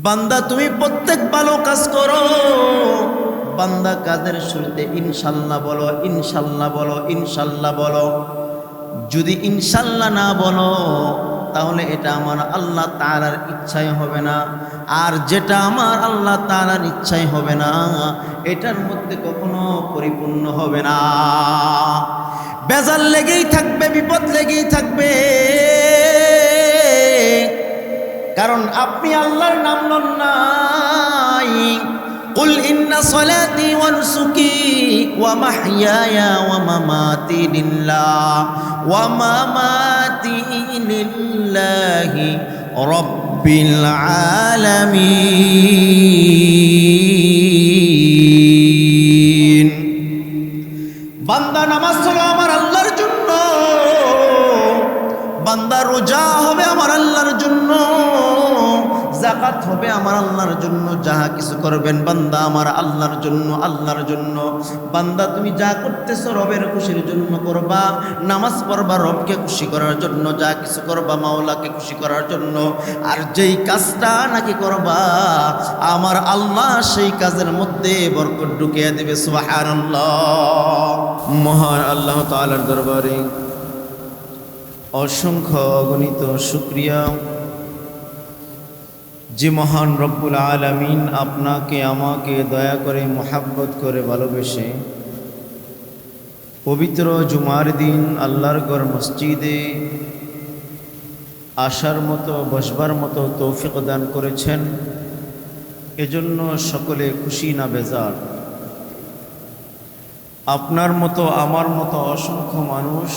বান্দা তুমি প্রত্যেক ভালো কাজ করো, বান্দা কাজের শুরুতে ইনশাল্লাহ বলো, ইনশাল্লাহ বলো, ইনশাল্লাহ বলো। যদি ইনশাল্লাহ না বলো তাহলে এটা আমার আল্লাহ তাআলার ইচ্ছাই হবে না। আর যেটা আমার আল্লাহ তাআলার ইচ্ছাই হবে না, এটার মধ্যে কখনো পরিপূর্ণ হবে না। বেজাল লেগেই থাকবে, বিপদ লেগেই থাকবে। কারণ আপনি আল্লাহর নাম লন নাই। কুল ইন্না সলাতি ওয়া নুসুকি ওয়া মাহইয়ায়া ওয়া মামাতি লিল্লাহ ওয়া মামাতি লিল্লাহি রাব্বিল আলামিন। বান্দা নামাজ হলো আমার আল্লাহর জন্য, বান্দা রোজা হবে আমার আল্লাহর জন্য, যাকাত হবে আমার আল্লাহর জন্য। যাহা কিছু করবেন বান্দা আমার আল্লাহর জন্য, আল্লাহর জন্য। বান্দা তুমি যা করতেছো রবের খুশির জন্য করবা। নামাজ পড়বা রবকে খুশি করার জন্য, যা কিছু করবা মাওলাকে খুশি করার জন্য। আর যেই কাজটা নাকি করবা আমার আল্লাহ সেই কাজের মধ্যে বরকত ঢুকিয়ে দেবে। সুবহানাল্লাহ। মহান আল্লাহ তাআলার দরবারে অসংখ্য অগণিত শুকরিয়া যে মহান রব্বুল আলামিন আপনাকে আমাকে দয়া করে মোহাব্বত করে ভালোবেসে পবিত্র জুমার দিন আল্লাহর ঘর মসজিদে আসার মতো, বসবার মতো তৌফিক দান করেছেন। এজন্য সকলে খুশি না বেজার। আপনার মতো আমার মতো অসংখ্য মানুষ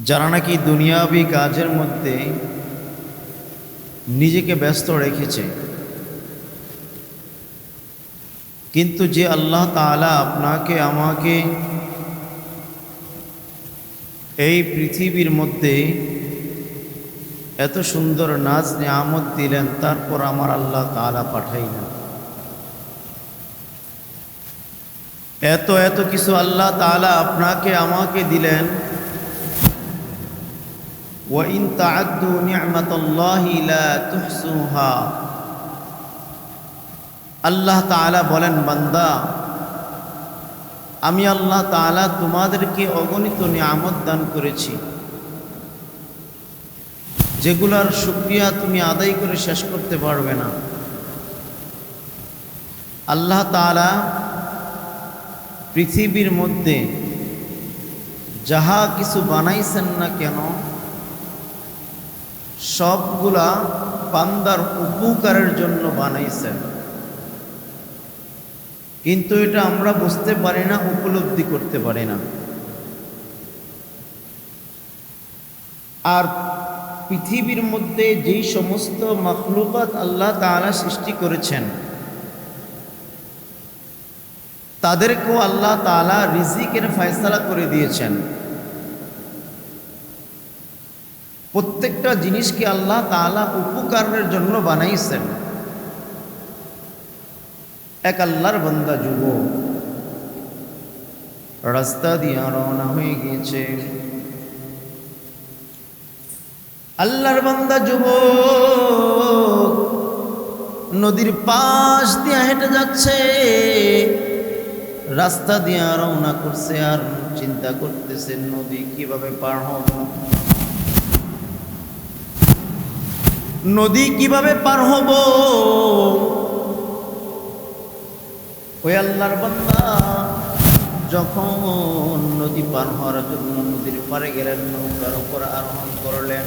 যারা নাকি দুনিয়াবি কাজের মধ্যে নিজেকে ব্যস্ত রেখেছে, কিন্তু যে আল্লাহ তাআলা আপনাকে আমাকে এই পৃথিবীর মধ্যে এত সুন্দর নাজ নিয়ামত দিলেন, তারপর আমার আল্লাহ তাআলা পাঠাইলেন। এত এত কিছু আল্লাহ তাআলা আপনাকে আমাকে দিলেন। وَإِن تَعُدُّوا نِعْمَةَ اللَّهِ لَا تُحْصُوهَا। আল্লাহ তাআলা বলেন, বান্দা আমি আল্লাহ তাআলা তোমাদেরকে অগণিত নিয়ামত দান করেছি, যেগুলার শুকরিয়া তুমি আদায় করে শেষ করতে পারবে না। আল্লাহ তাআলা পৃথিবীর মধ্যে যাহা কিছু বানাইছেন না কেন সবগুলা বান্দার উপকারের জন্য বানাইছেন, কিন্তু এটা আমরা বুঝতে পারি না, উপলব্ধি করতে পারি না। আর পৃথিবীর মধ্যে যেই সমস্ত মাখলুকাত আল্লাহ তাআলা সৃষ্টি করেছেন তাদেরকেও আল্লাহ তাআলা রিজিকের ফয়সালা করে দিয়েছেন। প্রত্যেকটা জিনিসকে আল্লাহ তাআলা উপকারের জন্য বানাইছেন। এক আল্লাহর বান্দা যুবক রাস্তা দিয়ে রওনা হয়ে গিয়েছে। আল্লাহর বান্দা যুবক নদীর পাশ দিয়ে হেঁটে যাচ্ছে, রাস্তা দিয়ে রওনা করছে আর চিন্তা করতেছে নদী কিভাবে পার হব, নদী কিভাবে পার হব। ওই আল্লাহর বান্দা যখন নদী পার হওয়ার জন্য নদীর পারে গেলেন, নৌকার উপর আরোহণ করলেন,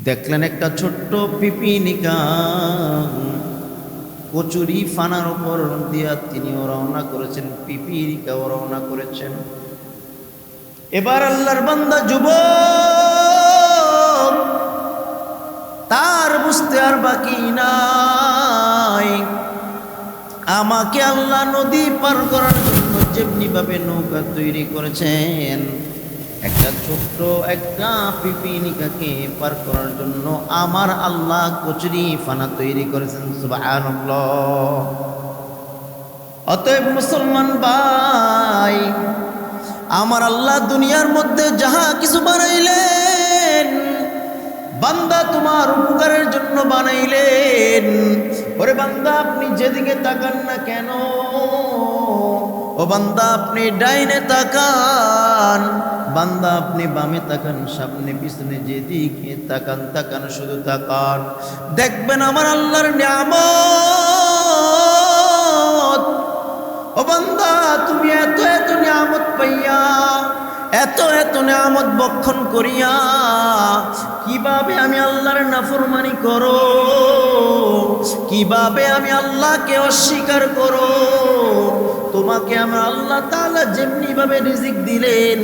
দেখলেন একটা ছোট্ট পিপিলিকা কচুরি ফানার উপর দিয়া তিনিও রওনা করেছেন, পিপিলিকাও রওনা করেছেন। এবার আল্লাহর বান্দা যুবক তার বুঝতে আর বাকি নাই, আমাকে আল্লাহ নদী পার করার জন্য যেমনি ভাবে নৌকা তৈরি করেছেন, একটা ছোট্ট একটা পিপিলিকাকে পার করার জন্য আমার আল্লাহ কচুরি ফানা তৈরি করেছেন। সুবহানাল্লাহ। অতএব মুসলমান ভাই, আমার আল্লাহ দুনিয়ার মধ্যে যাহা কিছু বানাইলেন বান্দা তোমার উপকারের জন্য বানাইলেন। ওরে বান্দা আপনি যেদিকে তাকান না কেন, ও বান্দা আপনি ডাইনে তাকান, বান্দা আপনি বামে তাকান, সামনে পিছনে যেদিকে তাকান তাকান, শুধু তাকান, দেখবেন আমার আল্লাহর নিয়ামত। ও বান্দা তুমি এত এত নিয়ামত পাইয়া, এত এত নিয়ামত বক্ষণ করিয়া কিভাবে আমি আল্লাহর নাফরমানি করো, কিভাবে আমি আল্লাহকে অস্বীকার করো? তোমাকে আমার আল্লাহ তাআলা যেমনি ভাবে রিজিক দিলেন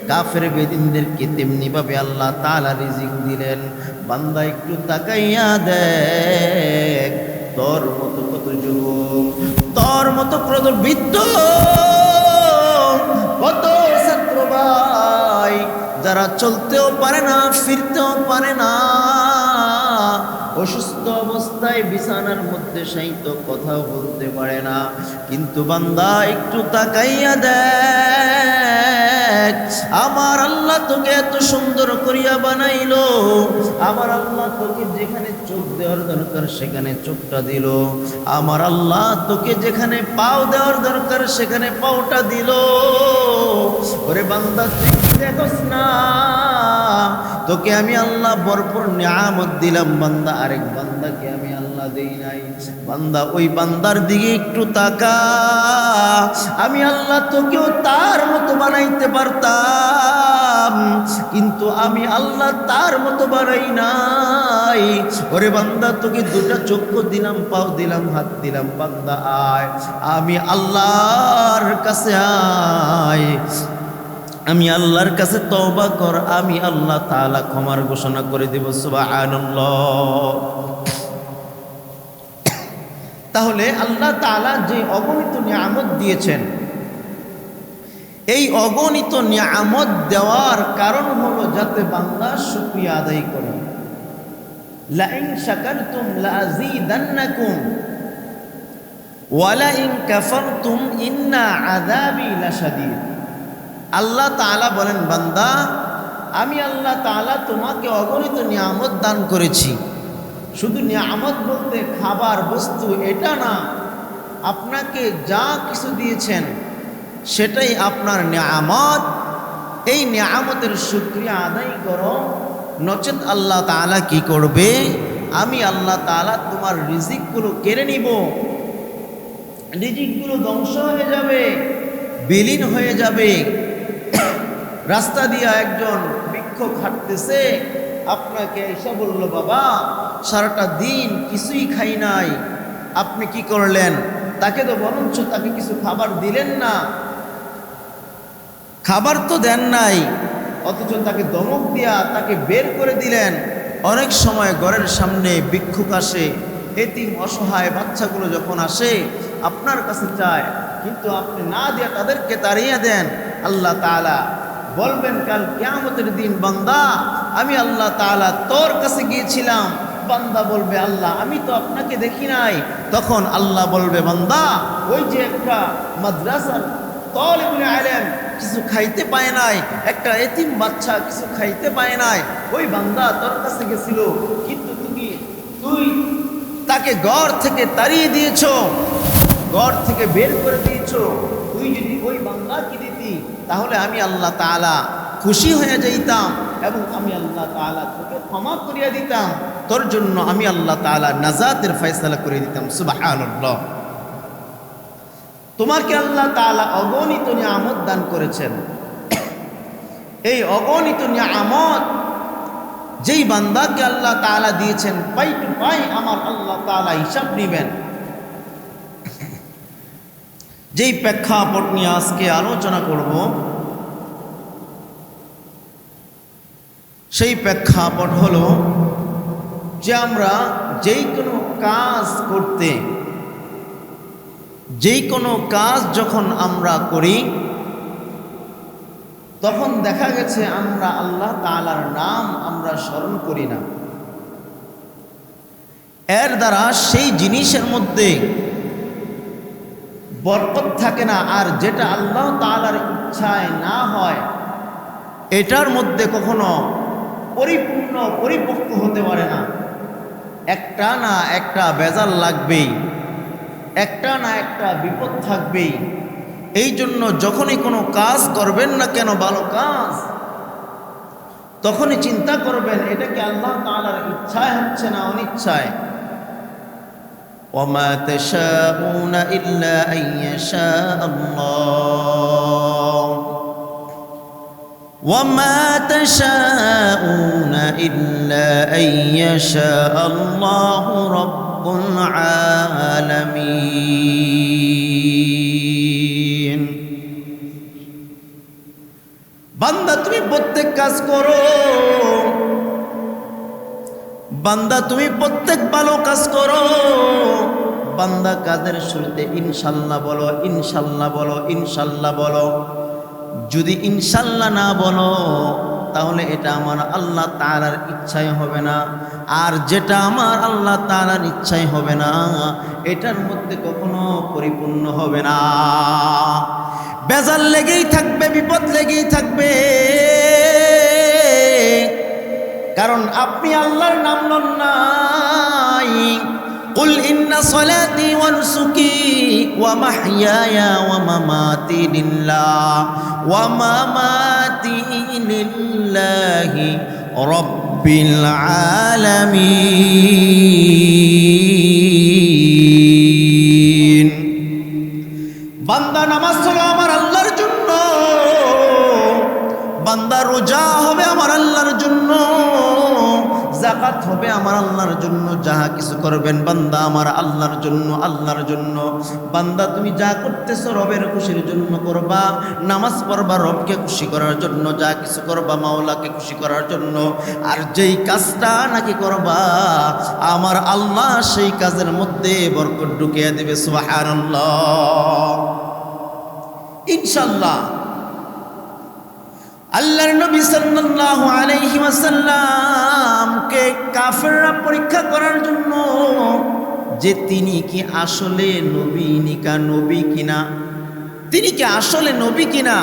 কাফের বেদিনদেরকে, তেমনি ভাবে আল্লাহ তাআলা রিজিক দিলেন। বান্দা একটু তাকাইয়া দেখ, তোর মতো কত যুবক, তোর মতো কত বৃদ্ধ, কত ছাত্র ভাই যারা চলতেও পারে না, ফিরতেও পারে না, অসুস্থ অবস্থায় বিছানার মধ্যে শায়িত, কথাও বলতে পারে না। কিন্তু বান্দা একটু তাকাইয়া দেখ, আমার আল্লাহ তোকে এত সুন্দর করিয়া বানাইলো, আমার আল্লাহ তোকে যেখানে চোখ দেওয়ার দরকার সেখানে চোখটা দিল, আমার আল্লাহ তোকে যেখানে পাও দেওয়ার দরকার সেখানে পাওটা দিল। ওরে বান্দা তুই দেখোস না, তোকে আমি আল্লাহ ভরপুর নিয়ামত দিলাম, বান্দা আরেক বান্দাকে আমি আল্লাহ দেই নাই। বান্দা ওই বান্দার দিকে একটু তাকা, আমি আল্লাহ তোকেও তার মতো বানাইতে পারতাম, কিন্তু আমি আল্লাহ তার মতো বানাই নাই। ওরে বান্দা তোকে দুটা চক্ষু দিলাম, পাও দিলাম, হাত দিলাম, বান্দা আয়, আমি আল্লাহর কাছে আয়, আমি আল্লাহর কাছে তওবা কর, আমি আল্লাহ তাআলা ক্ষমার ঘোষণা করে দেব। সুবহানাল্লাহ। তাহলে আল্লাহ তাআলা যে অগণিত নিয়ামত দিয়েছেন, এই অগণিত নিয়ামত দেওয়ার কারণ হলো যাতে বান্দা শুকরিয়া আদায় করে। লাইন শাকারতুম লাযীদান্নাকুম ওয়া লাইন কাফারতুম ইন্না আযাবি লাশাদীদ। আল্লাহ তাআলা বলেন, বান্দা আমি আল্লাহ তাআলা তোমাকে অগণিত নিয়ামত দান করেছি। শুধু নিয়ামত বলতে খাবার বস্তু এটা না, আপনাকে যা কিছু দিয়েছেন সেটাই আপনার নিয়ামত। এই নিয়ামতের শুকরিয়া আদায় করো, নচেত আল্লাহ তাআলা কি করবে? আমি আল্লাহ তাআলা তোমার রিজিকগুলো কেড়ে নিব, রিজিকগুলো ধ্বংস হয়ে যাবে, বিলীন হয়ে যাবে। রাস্তা দিয়া একজন ভিক্ষুক হাঁটতেছে, আপনাকে এসে বলল, বাবা সারাটা দিন কিছুই খাই নাই, আপনি কি করলেন? তাকে তো বরঞ্চ তাকে কিছু খাবার দিলেন না, খাবার তো দেন নাই, অথচ তাকে ধমক দিয়া তাকে বের করে দিলেন। অনেক সময় ঘরের সামনে ভিক্ষুক আসে, এতিম অসহায় বাচ্চাগুলো যখন আসে আপনার কাছে চায়, কিন্তু আপনি না দিয়া তাদেরকে তাড়িয়ে দেন। আল্লাহ তাআলা বলবেন কাল কিয়ামতের দিন, বান্দা আমি আল্লাহ তাআলা তোর কাছে গিয়েছিলাম। বান্দা বলবে, আল্লাহ আমি তো আপনাকে দেখি নাই। তখন আল্লাহ বলবে, বান্দা ওই যে একটা মাদ্রাসার তালিবুল ইলম কিছু খাইতে পায় নাই, একটা এতিম বাচ্চা কিছু খাইতে পায় নাই, ওই বান্দা তোর কাছে গেছিল, কিন্তু তুই তাকে ঘর থেকে তাড়িয়ে দিয়েছ, ঘর থেকে বের করে দিয়েছ। তুই যদি ওই বান্দাকে দিতি তাহলে আমি আল্লাহ তাআলা খুশি হয়ে যাইতাম এবং আমি আল্লাহ তাআলা তোকে ক্ষমা করিয়া দিতাম, তোর জন্য আমি আল্লাহ তাআলা নাজাতের ফয়সালা করে দিতাম। সুবহানাল্লাহ। তোমাকে আল্লাহ তাআলা অগণিত নিয়ামত দান করেছেন। এই অগণিত নিয়ামত যেই বান্দাকে আল্লাহ তাআলা দিয়েছেন, পাই টু পাই আমার আল্লাহ তাআলা হিসাব নেবেন। যেই প্রেক্ষাপট নিয়ে আজকে আলোচনা করব, সেই প্রেক্ষাপট হলো যে আমরা যেই কোনো কাজ করতে, যেই কোনো কাজ যখন আমরা করি তখন দেখা গেছে আমরা আল্লাহ তাআলার নাম আমরা স্মরণ করি না। এর দ্বারা সেই জিনিসের মধ্যে বরকত থাকে না, আর যেটা আল্লাহ তাআলার ইচ্ছায় না হয় এটার মধ্যে কখনো পরিপূর্ণ পরিপক্ক হতে পারে না। একটা না একটা বেজাল লাগবেই, একটা না একটা বিপদ থাকবেই। এই জন্য যখনই কোনো কাজ করবেন না কেন, ভালো কাজ, তখনই চিন্তা করবেন এটা কি আল্লাহ তাআলার ইচ্ছায় হচ্ছে না অনিচ্ছায়। ওয়ামা তাশাউনা ইল্লা আইয়াশা আল্লাহ, ওয়ামা তাশাউনা ইল্লা আইয়াশা আল্লাহু রাব্বুল আলামিন। বান্দা তুমি প্রত্যেক কাজ করো, বান্দা তুমি প্রত্যেক ভালো কাজ করো। বান্দা কাজের শুরুতে ইনশাল্লাহ বলো, ইনশাল্লাহ বলো, ইনশাল্লাহ বলো। যদি ইনশাল্লাহ না বলো তাহলে এটা আমার আল্লাহ তাআলার ইচ্ছায় হবে না। আর যেটা আমার আল্লাহ তাআলার ইচ্ছায় হবে না এটার মধ্যে কখনো পরিপূর্ণ হবে না। বেজাল লেগেই থাকবে, বিপদ লেগেই থাকবে, কারণ আপনি আল্লাহর নাম লন নাই। কুল ইন্না সলাতি ওয়া নুসুকি ওয়া মাহইয়ায়া ওয়া মামাতি লিল্লাহ ওয়া মামাতি লিল্লাহি রাব্বিল আলামিন। বান্দা নামাজ হলো আমার আল্লাহর জন্য, বান্দা রোজা হবে আমার আল্লাহর জন্য, যাকাত হবে আমার আল্লাহর জন্য। যাহা কিছু করবেন বান্দা আমার আল্লাহর জন্য, আল্লাহর জন্য। বান্দা তুমি যা করতেছো রবের খুশির জন্য করবা। নামাজ পড়বা রবকে খুশি করার জন্য, যা কিছু করবা মাওলাকে খুশি করার জন্য। আর যেই কাজটা নাকি করবা আমার আল্লাহ সেই কাজের মধ্যে বরকত ঢুকিয়ে দেবে। সুবহানাল্লাহ, ইনশাআল্লাহ। আল্লাহর নবী সাল্লাল্লাহু আলাইহি ওয়াসাল্লামকে কাফেররা পরীক্ষা করার জন্য যে তিনি কি আসলে নবী কিনা, তিনি কি আসলে নবী কিনা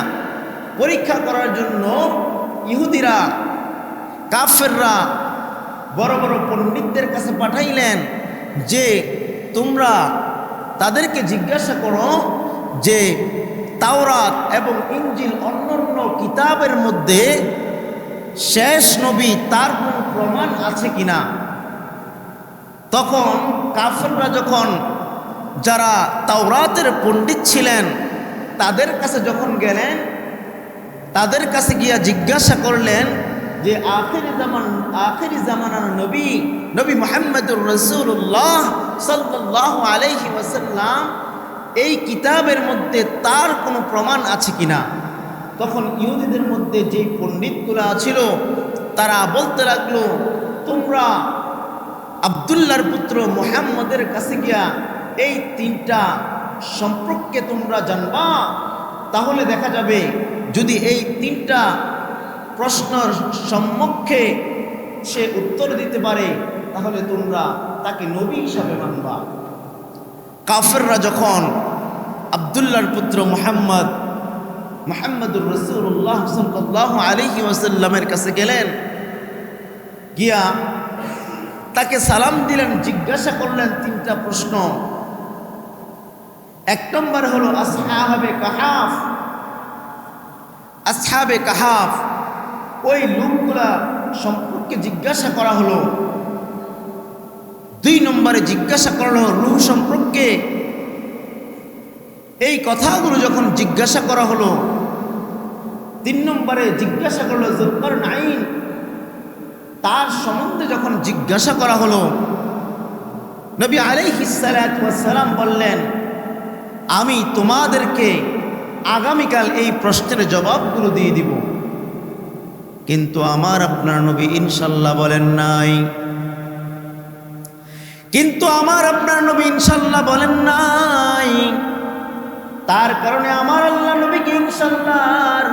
পরীক্ষা করার জন্য ইহুদিরা, কাফেররা বড় বড় পণ্ডিতদের কাছে পাঠাইলেন যে তোমরা তাদেরকে জিজ্ঞাসা করো যে তাওরাত এবং ইনজিল অন্যান্য কিতাবের মধ্যে শেষ নবী তার কোনো প্রমাণ আছে কিনা। তখন কাফেররা যখন, যারা তাওরাতের পণ্ডিত ছিলেন তাদের কাছে যখন গেলেন, তাদের কাছে গিয়া জিজ্ঞাসা করলেন যে আখিরি জামানার নবী মুহাম্মদুর রাসূলুল্লাহ সাল্লাল্লাহু আলাইহি ওয়াসাল্লাম এই কিতাবের মধ্যে তার কোনো প্রমাণ আছে কিনা। তখন ইহুদিদের মধ্যে যে পণ্ডিতগুলা ছিল তারা বলতে লাগলো, তোমরা আব্দুল্লাহর পুত্র মুহাম্মদের কাছে গিয়া এই তিনটা সম্পর্কে তোমরা জানবা, তাহলে দেখা যাবে যদি এই তিনটা প্রশ্নের সম্মুখে সে উত্তর দিতে পারে তাহলে তোমরা তাকে নবী হিসাবে মানবা। কাফেররা যখন আব্দুল্লাহর পুত্র মুহাম্মদুর রাসূলুল্লাহ সাল্লাল্লাহু আলাইহি ওয়াসাল্লামের কাছে গেলেন, গিয়া তাকে সালাম দিলেন, জিজ্ঞাসা করলেন তিনটা প্রশ্ন। এক নম্বর হলো আসহাবে কাহাফ, ওই লোকগুলা সম্পর্কে জিজ্ঞাসা করা হলো। দুই নম্বরে জিজ্ঞাসা করা হলো রূহ সম্পর্কে। এই কথাগুলো যখন জিজ্ঞাসা করা হলো, তিন নম্বরে জিজ্ঞাসা করলো যুলকারনাইন, তার সম্বন্ধে যখন জিজ্ঞাসা করা হলো, নবী আলাইহিস সালাতু ওয়াস সালাম বললেন, আমি তোমাদেরকে আগামীকাল এই প্রশ্নের জবাবগুলো দিয়ে দিব। কিন্তু আমার আপনার নবী ইনশাল্লাহ বলেন নাই, কিন্তু আমার আপনার নবী ইনশাল্লাহ বলেন নাই। তার কারণে আমার আল্লাহ নবীকে ইনশাল্লাহর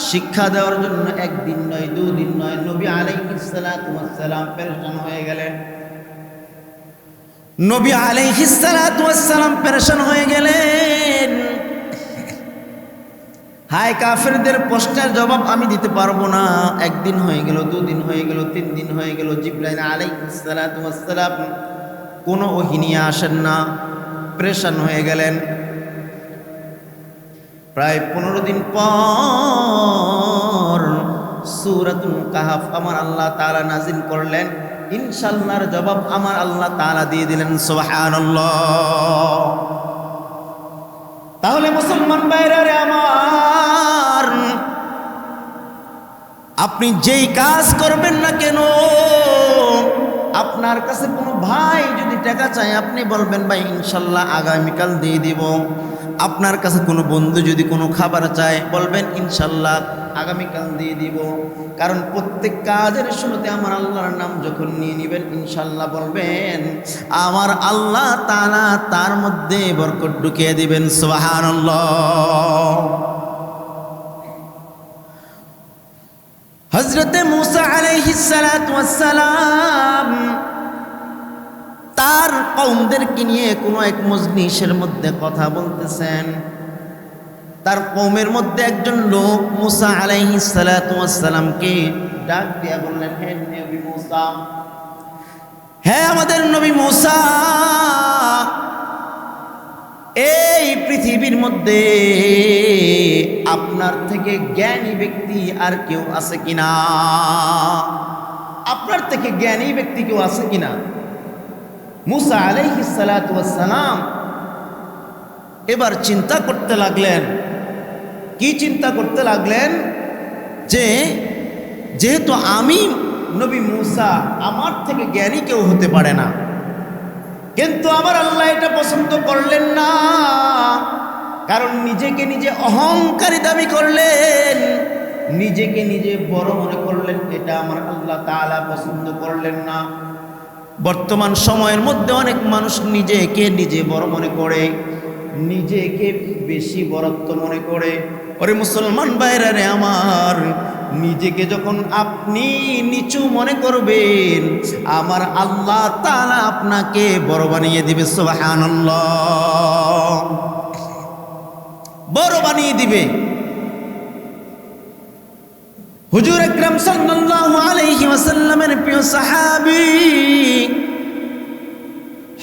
শিক্ষা দেওয়ার জন্য একদিন নয়, দুদিন নয়, নবী আলাইহিস সালাতু ওয়াস সালাম পেরেশান হয়ে গেলেন। নবী আলাইহিস সালাতু ওয়াস সালাম পেরেশান হয়ে গেলেন। হায় কাফেরদের প্রশ্নের জবাব আমি দিতে পারবো না। একদিন হয়ে গেল, দুদিন হয়ে গেল, 3 দিন হয়ে গেল, জিবরাইল আলাইহিস সালাতু ওয়াস সালাম কোনো ওহী নিয়ে আসেন না, প্রেশান হয়ে গেলেন। প্রায় 15 দিন পর সূরাতুল কাহফ আমার আল্লাহ তাআলা নাজিল করলেন। ইনশাআল্লাহর জবাব আমার আল্লাহ তাআলা দিয়ে দিলেন। সুবহানাল্লাহ। তাহলে মুসলমান ভাইরা রে আমার, আপনি যেই কাজ করবেন না কেন, আপনার কাছে কোনো ভাই যদি টাকা চায় আপনি বলবেন ভাই ইনশাল্লাহ আগামীকাল দিয়ে দিব। আপনার কাছে কোনো বন্ধু যদি কোনো খাবার চায় বলবেন ইনশাল্লাহ আগামীকাল দিয়ে দিব। কারণ প্রত্যেক কাজের শুরুতে আমার আল্লাহর নাম যখন নিয়ে নেবেন ইনশাল্লাহ বলবেন, আমার আল্লাহ তাআলা তার মধ্যে বরকত ঢুকিয়ে দিবেন। সুবহানাল্লাহ। হযরতে মূসা আলাইহিস সালাতু ওয়াস সালাম তার কওমদেরকে নিয়ে কোনো এক মজলিসের মধ্যে কথা বলতেছেন। তার কওমের মধ্যে একজন লোক মূসা আলাইহিস সালাতু ওয়াস সালামকে ডাক দিয়া বললেন, হে নবী মূসা, হে আমাদের নবী মূসা, এই পৃথিবীর মধ্যে আপনার থেকে জ্ঞানী ব্যক্তি আর কেউ আছে কিনা? আপনার থেকে জ্ঞানী ব্যক্তি কেউ আছে কিনা? মূসা আলাইহিস সালাতু ওয়াস সালাম এবার চিন্তা করতে লাগলেন। কি চিন্তা করতে লাগলেন? যে যেহেতু আমি নবী মূসা, আমার থেকে জ্ঞানী কেউ হতে পারে না, কিন্তু আমার আল্লাহ এটা পছন্দ করলেন না। কারণ নিজেকে নিজে অহংকারী দাবি করলেন, নিজেকে নিজে বড় মনে করলেন, এটা আমার আল্লাহ তাআলা পছন্দ করলেন না। বর্তমান সময়ের মধ্যে অনেক মানুষ নিজেকে নিজে বড় মনে করে, নিজেকে বেশি বড়ত্ব মনে করে। ওরে মুসলমান ভাইরা রে আমার, নিজেকে যখন আপনি নিচু মনে করবেন আমার আল্লাহ তাআলা আপনাকে বড় বানিয়ে দিবে। সুবহানাল্লাহ। বড় বানিয়ে দিবে। হুজুর আকরাম সাল্লাল্লাহু আলাইহি ওয়াসাল্লামের প্রিয় সাহাবী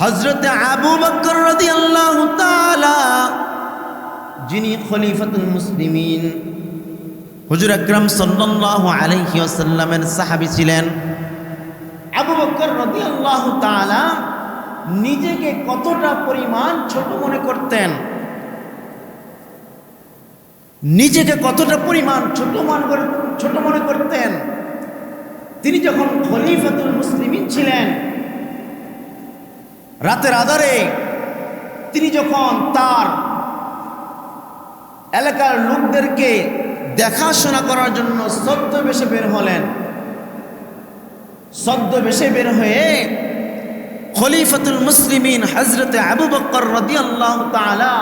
হযরত আবু বকর রাদিয়াল্লাহু তাআলা, যিনি খলিফাতুল মুসলিমিন, হুজুর আকরাম সাল্লাল্লাহু আলাইহি ওয়াসাল্লামের সাহাবী ছিলেন। আবু বকর রাদিয়াল্লাহু তাআলা নিজেকে কতটা পরিমাণ ছোট মনে করতেন, নিজেকে কতটা পরিমাণ ছোট মনে করতেন। তিনি যখন খলিফাতুল মুসলিমিন ছিলেন, রাতের আধারে তিনি যখন তার এলাকার লোকদেরকে দেখাশোনা করার জন্য ছদ্মবেশে বের হলেন, ছদ্মবেশে বের হয়ে খলিফাতুল মুসলিমিন হযরতে আবু বকর রাদিয়াল্লাহু তাআলা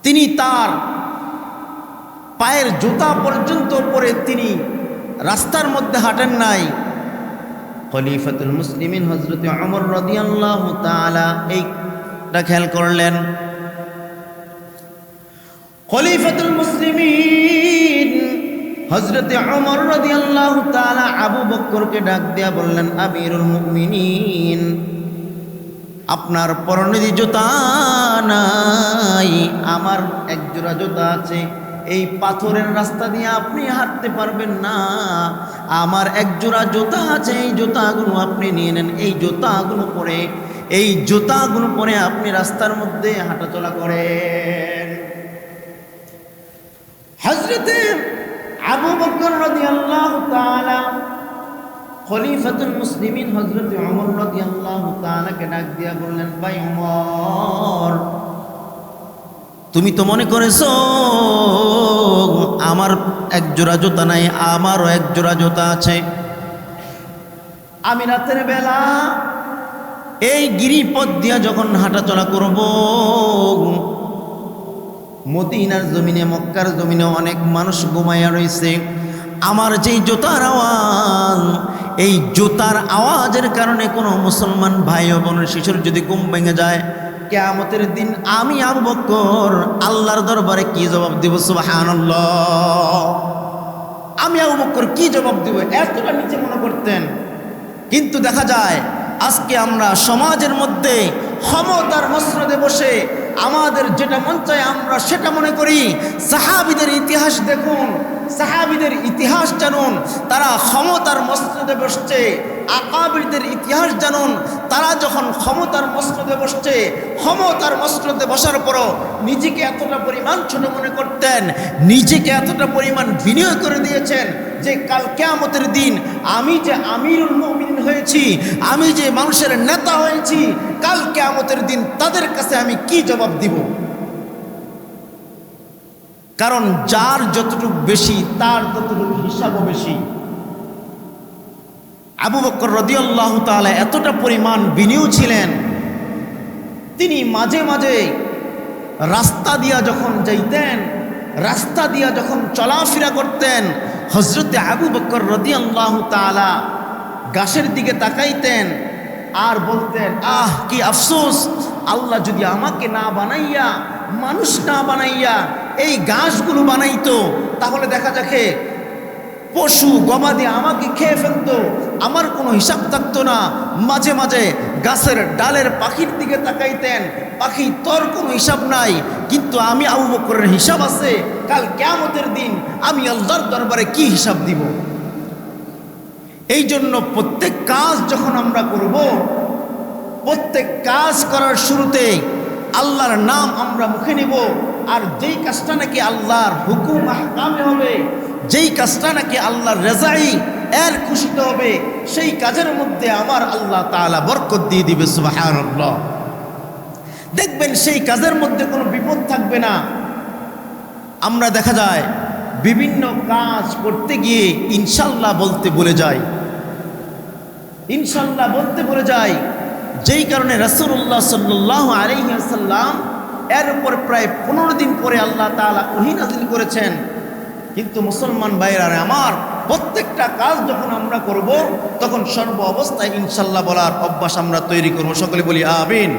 তিনি তার পায়ের জুতা পর্যন্ত পরে তিনি রাস্তার মধ্যে হাঁটেন নাই। খলিফাতুল মুসলিমিন হযরতে ওমর রাদিয়াল্লাহু তাআলা এইটা খেয়াল করলেন। খলিফাতুল মুসলিমিন হযরতে ওমর রাদিয়াল্লাহু তাআলা আবু বকরকে ডাক দিয়া বললেন, আমিরুল মুমিনিন, আপনার পরনে জুতা নাই, আমার এক জোড়া জুতা আছে, এই পাথরের রাস্তা দিয়ে আপনি হাঁটতে পারবেন না, আমার এক জোড়া জুতা আছে, এই জুতাগুলো আপনি নিয়ে নেন, এই জুতাগুলো পরে আপনি রাস্তার মধ্যে হাঁটাচলা করেন। হযরতে আবু বকর রাদিয়াল্লাহু তাআলা খলিফাতুল মুসলিমিন হযরতে ওমর রাদিয়াল্লাহু তাআলাকে ডাক দিয়া বললেন, ভাই ওমর, তুমি তো মনে করেছো আমার এক জোড়া জুতা নাই, আমারও এক জোড়া জুতা আছে। আমি রাতের বেলা এই গিরিপথ দিয়া যখন হাঁটাচলা করব, মদিনার জমিনে, মক্কার জমিনে অনেক মানুষ ঘুমাইয়া রয়েছে, আমার যেই জুতার আওয়াজ, এই জুতার আওয়াজের কারণে কোনো মুসলমান ভাই ও বোনের শিশুর যদি ঘুম ভেঙে যায়, কিয়ামতের দিন আমি আবু বকর আল্লাহর দরবারে কি জবাব দিব? সুবহানাল্লাহ। আমি আবু বকর কি জবাব দিব? এতটা নিচে মনে করতেন। কিন্তু দেখা যায় আজকে আমরা সমাজের মধ্যে ক্ষমতার মসনদে বসে আমাদের যেটা মন চায় আমরা সেটা মনে করি। সাহাবীদের ইতিহাস দেখুন, সাহাবীদের ইতিহাস জানুন, তারা ক্ষমতার মসনদে বসছে। আকাবিরদের ইতিহাস জানুন, তারা যখন ক্ষমতার মসনদে বসছে, ক্ষমতার মসনদে বসার পরও নিজেকে এতটা পরিমাণ ছোট মনে করতেন, নিজেকে এতটা পরিমাণ বিনিয়োগ করে দিয়েছেন যে কাল কিয়ামতের দিন আমি যে আমিরুল মুমিনিন হয়েছি, আমি যে মানুষের নেতা হয়েছি, কাল কিয়ামতের দিন তাদের কাছে আমি কি জবাব দিব? কারণ যার যতটুকু বেশি তার ততটুকু হিসাবও বেশি। আবু বকর রাদিয়াল্লাহু তাআলা এতটা পরিমাণ বিনিয়োগ ছিলেন, তিনি মাঝে মাঝে রাস্তা দিয়া যখন যাইতেন, রাস্তা দিয়া যখন চলাফেরা করতেন, হযরতে আবু বকর রাদিয়াল্লাহু তাআলা গাছের দিকে তাকাইতেন আর বলতেন, আহ কি আফসোস, আল্লাহ যদি আমাকে না বানাইয়া, মানুষ না বানাইয়া এই গাছগুলো বানাইতো, তাহলে দেখা যাচ্ছে পশু গবাদি আমাকে খেয়ে ফেলতো, আমার কোনো হিসাব থাকতো না। মাঝে মাঝে গাছের ডালের পাখির দিকে তাকাইতেন, পাখি তোর কোনো হিসাব নাই, কিন্তু আমি আবু বকরের হিসাব আছে। কাল কিয়ামতের দিন আমি আল্লাহর দরবারে কি হিসাব দিব? এই জন্য প্রত্যেক কাজ যখন আমরা করব, প্রত্যেক কাজ করার শুরুতে আল্লাহর নাম আমরা মুখে নেব। আর যেই কাজটা নাকি আল্লাহর হুকুম আহকামে হবে, যেই কাজটা নাকি আল্লাহর রেজাই এর খুশিতে হবে, সেই কাজের মধ্যে আমার আল্লাহ তাআলা বরকত দিয়ে দিবে। সুবহানাল্লাহ। দেখবেন সেই কাজের মধ্যে কোনো বিপদ থাকবে না। আমরা দেখা যায় বিভিন্ন কাজ করতে গিয়ে ইনশাল্লাহ বলতে ভুলে যাই, ইনশাল্লাহ বলতে ভুলে যাই, যেই কারণে রাসূলুল্লাহ সাল্লাল্লাহু আলাইহি ওয়াসাল্লাম এর উপর প্রায় 15 দিন পরে আল্লাহ তাআলা ওহী নাযিল করেছেন। কিন্তু মুসলমান ভাইরা আমার, প্রত্যেকটা কাজ যখন আমরা করব তখন সর্ব অবস্থায় ইনশাল্লাহ বলার অভ্যাস আমরা তৈরি করব। সকলে বলি আমিন।